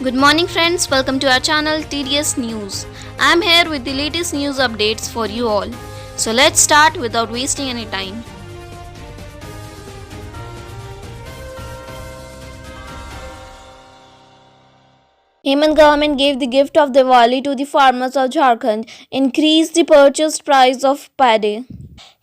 Good morning, friends. Welcome to our channel TDS News. I'm here with the latest news updates for you all. So let's start without wasting any time. Hemant government gave the gift of Diwali to the farmers of Jharkhand, increased the purchase price of paddy.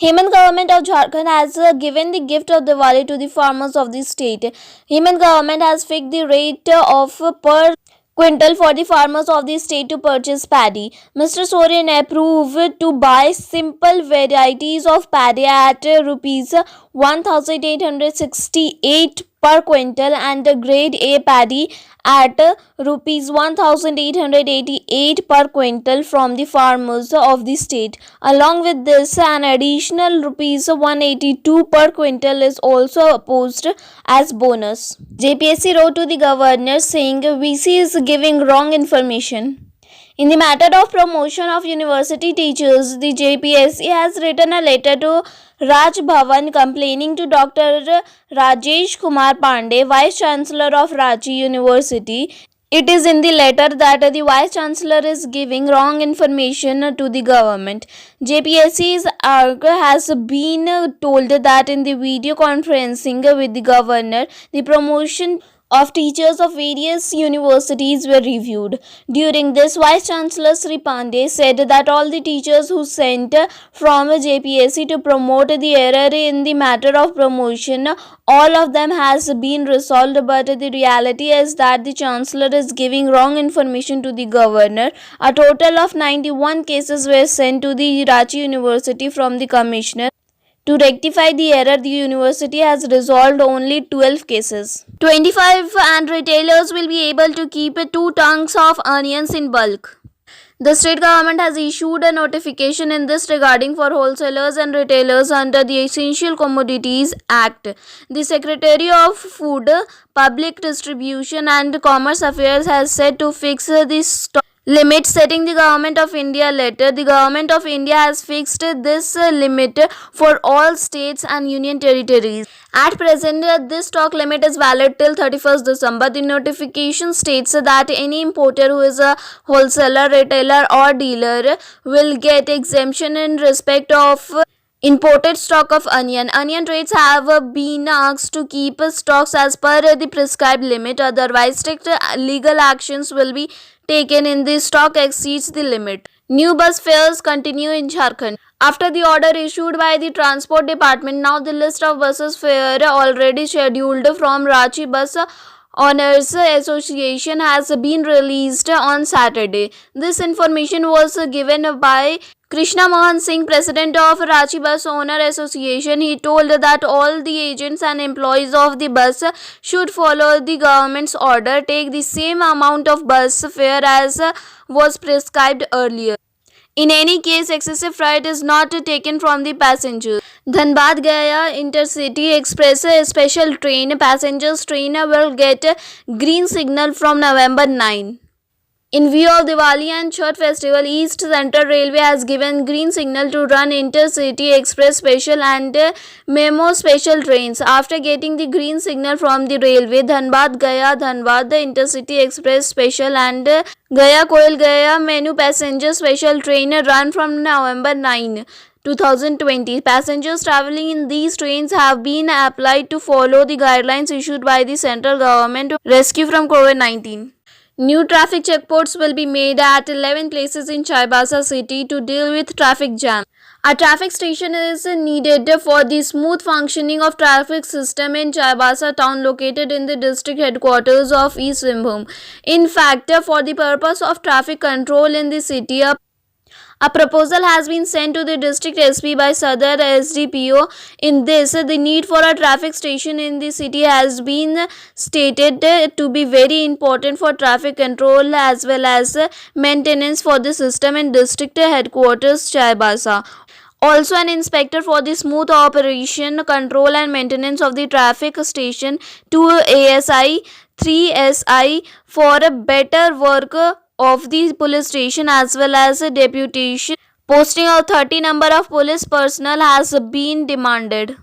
Hemant government of Jharkhand has given the gift of Diwali to the farmers of the state. Hemant government has fixed the rate of per quintal for the farmers of the state to purchase paddy. Mr. Soren approved to buy simple varieties of paddy at rupees 1868 per quintal and grade A paddy at rupees 1888 per quintal from the farmers of the state. Along with this, an additional rupees 182 per quintal is also opposed as bonus. JPSC wrote to the governor saying VC is giving wrong information. In the matter of promotion of university teachers, the JPSC has written a letter to Raj Bhavan complaining to Dr. Rajesh Kumar Pandey, Vice Chancellor of Ranchi University. It is in the letter that the Vice Chancellor is giving wrong information to the government. JPSC's ARG has been told that in the video conferencing with the governor, the promotion of teachers of various universities were reviewed. During this, Vice Chancellor Sri Pandey said that all the teachers who sent from JPSC to promote the error in the matter of promotion, all of them has been resolved, but the reality is that the Chancellor is giving wrong information to the governor. A total of 91 cases were sent to the Ranchi University from the Commissioner. To rectify the error, the university has resolved only 12 cases. 25 and retailers will be able to keep 2 tons of onions in bulk. The state government has issued a notification in this regarding for wholesalers and retailers under the Essential Commodities Act. The Secretary of Food, Public Distribution and Commerce Affairs has said to fix the stock limit setting the Government of India letter. The Government of India has fixed this limit for all states and union territories. At present, this stock limit is valid till 31st December. The notification states that any importer who is a wholesaler, retailer or dealer will get exemption in respect of imported stock of onion. Onion trades have been asked to keep stocks as per the prescribed limit. Otherwise, strict legal actions will be taken in the stock exceeds the limit. New bus fares continue in Jharkhand. After the order issued by the Transport Department, now the list of buses fare already scheduled from Ranchi Bus Owners Association has been released on Saturday. This information was given by Krishna Mohan Singh, President of Ranchi Bus Owner Association. He told that all the agents and employees of the bus should follow the government's order, take the same amount of bus fare as was prescribed earlier. In any case, excessive freight is not taken from the passengers. Dhanbad Gaya Intercity Express special train passengers train will get green signal from November 9. In view of Diwali and Chhath festival, East Central Railway has given green signal to run Intercity Express special and Memo special trains. After getting the green signal from the railway, Dhanbad Gaya Dhanbad the Intercity Express special and Gaya Koil Gaya Menu passenger special train run from November 9. 2020. Passengers travelling in these trains have been applied to follow the guidelines issued by the central government to rescue from COVID-19. New traffic checkposts will be made at 11 places in Chaibasa city to deal with traffic jam. A traffic station is needed for the smooth functioning of traffic system in Chaibasa town located in the district headquarters of East Simbhum. In fact, for the purpose of traffic control in the city, a proposal has been sent to the district SP by Sadar SDPO. In this, the need for a traffic station in the city has been stated to be very important for traffic control as well as maintenance for the system in district headquarters Chaibasa. Also, an inspector for the smooth operation, control and maintenance of the traffic station, 2 ASI, 3 SI for a better work of the police station as well as a deputation. Posting of 30 number of police personnel has been demanded.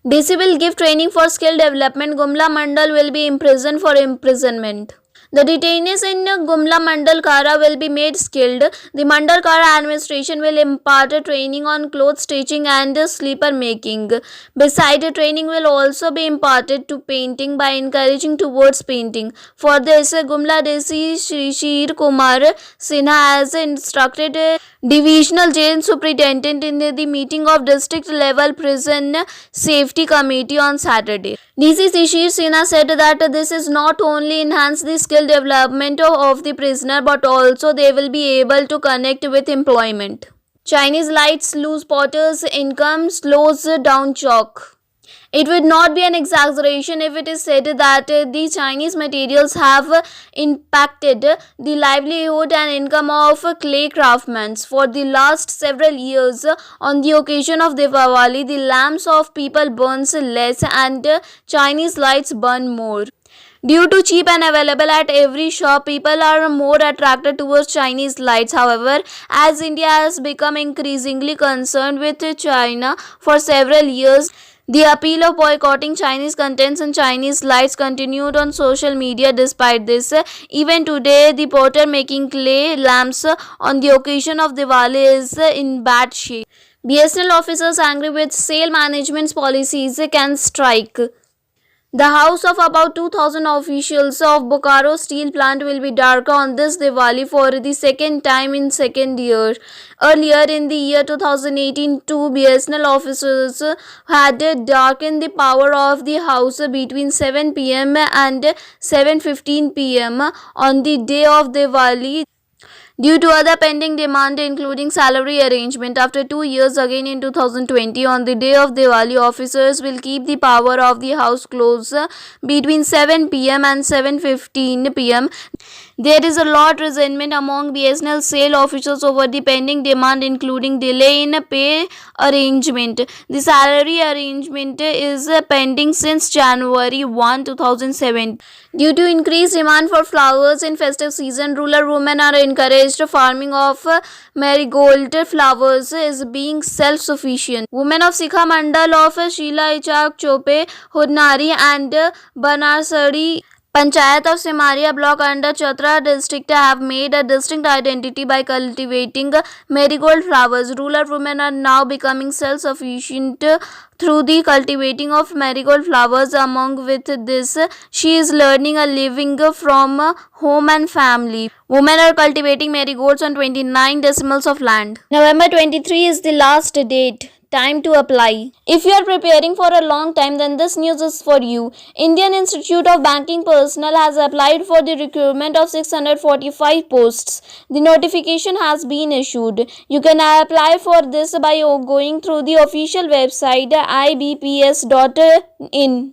DC will give training for skill development. Gumla Mandal will be imprisoned for imprisonment. The detainees in Gumla Mandal Kara will be made skilled. The Mandal Kara administration will impart training on cloth stitching and slipper making. Besides, training will also be imparted to painting by encouraging towards painting. For this, Gumla DC Shishir Kumar Sinha has instructed Divisional Jail Superintendent in the meeting of District Level Prison Safety Committee on Saturday. DC Shishir Sinha said that this is not only enhance the skill development of the prisoner but also they will be able to connect with employment. Chinese lights lose Potter's income slows down chalk. It would not be an exaggeration if it is said that the Chinese materials have impacted the livelihood and income of clay craftsmen. For the last several years, on the occasion of Diwali, the lamps of people burns less and Chinese lights burn more. Due to cheap and available at every shop, people are more attracted towards Chinese lights. However, as India has become increasingly concerned with China for several years, the appeal of boycotting Chinese contents and Chinese lights continued on social media. Despite this, even today, the potter making clay lamps on the occasion of Diwali is in bad shape. BSNL officers angry with sale management policies can strike. The house of about 2,000 officials of Bokaro Steel Plant will be darker on this Diwali for the second time in second year. Earlier in the year 2018, two BSNL officers had darkened the power of the house between 7 pm and 7:15 pm on the day of Diwali due to other pending demand including salary arrangement. After 2 years, again in 2020, on the day of Diwali, officers will keep the power of the house closed between 7 pm and 7:15 pm. There is a lot resentment among BSNL sale officials over the pending demand including delay in pay arrangement. The salary arrangement is pending since January 1, 2007. Due to increased demand for flowers in festive season, rural women are encouraged farming of marigold flowers is being self-sufficient. Women of Sikha Mandal of Sheila Ichak Chope, Hudnari and Banarsari Panchayat of Simaria block under Chatra district have made a distinct identity by cultivating marigold flowers. Rural women are now becoming self-sufficient through the cultivating of marigold flowers. Among with this, she is learning a living from home and family. Women are cultivating marigolds on 29 decimals of land. November 23 is the last date. Time to apply. If you are preparing for a long time, then this news is for you. Indian Institute of Banking personnel has applied for the recruitment of 645 posts. The notification has been issued. You can apply for this by going through the official website ibps.in.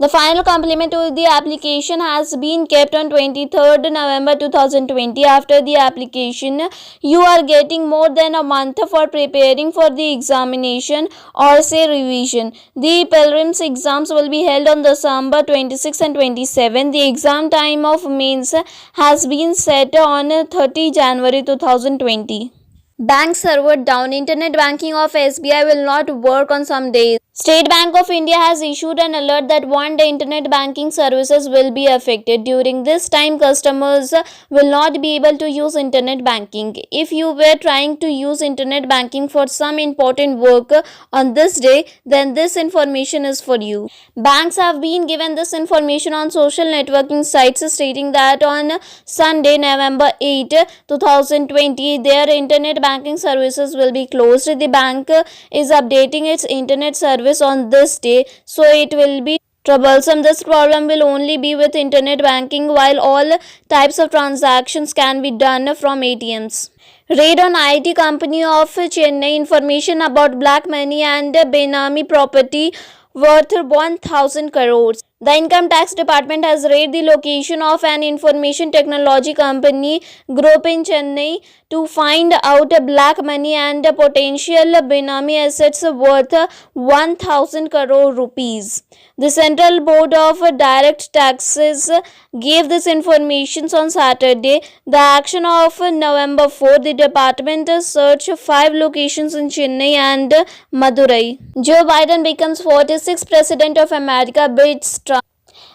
The final complement to the application has been kept on 23rd November 2020. After the application, you are getting more than a month for preparing for the examination or say revision. The prelims exams will be held on December 26 and 27. The exam time of mains has been set on 30 January 2020. Bank server down. Internet banking of SBI will not work on some days. State Bank of India has issued an alert that one day internet banking services will be affected. During this time, customers will not be able to use internet banking. If you were trying to use internet banking for some important work on this day, then this information is for you. Banks have been given this information on social networking sites stating that on Sunday, November 8, 2020, their internet banking services will be closed. The bank is updating its internet service on this day, so it will be troublesome. This problem will only be with internet banking, while all types of transactions can be done from ATMs. Raid on IT company of Chennai. Information about black money and Benami property worth 1,000 crores. The Income Tax Department has raided the location of an information technology company group in Chennai to find out black money and potential Benami assets worth 1,000 crore rupees. The Central Board of Direct Taxes gave this information on Saturday. The action of November 4, the department searched 5 locations in Chennai and Madurai. Joe Biden becomes 46th President of America, beats Trump.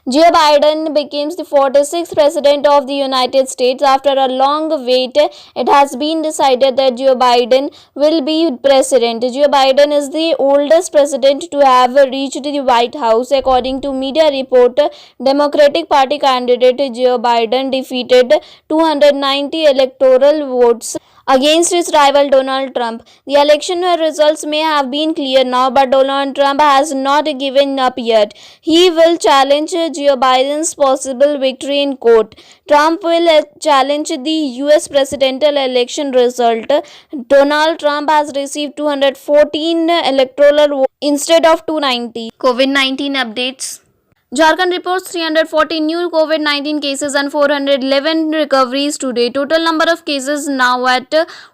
Joe Biden becomes the 46th president of the United States. After a long wait, it has been decided that Joe Biden will be president. Joe Biden is the oldest president to have reached the White House. According to media report, Democratic Party candidate Joe Biden defeated 290 electoral votes against his rival Donald Trump. The election results may have been clear now, but Donald Trump has not given up yet. He will challenge Joe Biden's possible victory in court. Trump will challenge the US presidential election result. Donald Trump has received 214 electoral votes instead of 290. COVID-19 updates. Jharkhand reports 340 new COVID-19 cases and 411 recoveries today. Total number of cases now at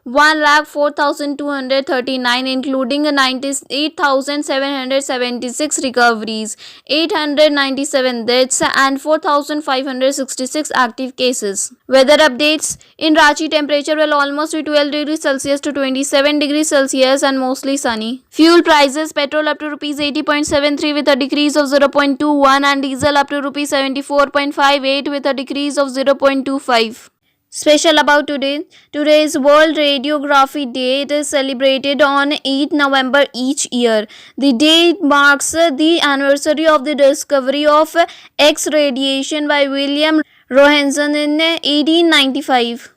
1,04,239, including 98,776 recoveries, 897 deaths and 4,566 active cases. Weather updates. In Ranchi, temperature will almost be 12 degrees Celsius to 27 degrees Celsius and mostly sunny. Fuel prices. Petrol up to Rs 80.73 with a decrease of 0.21 and diesel up to Rs 74.58 with a decrease of 0.25. Special about today. Today is World Radiography Day. It is celebrated on 8 November each year. The day marks the anniversary of the discovery of X-radiation by William Roentgen in 1895.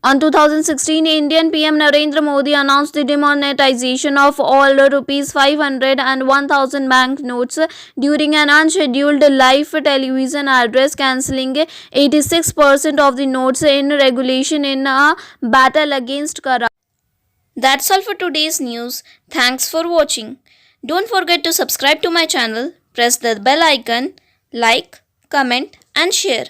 On 2016, Indian PM Narendra Modi announced the demonetization of all Rs 500 and 1000 bank notes during an unscheduled live television address, cancelling 86% of the notes in regulation in a battle against corruption. That's all for today's news. Thanks for watching. Don't forget to subscribe to my channel, press the bell icon, like, comment and share.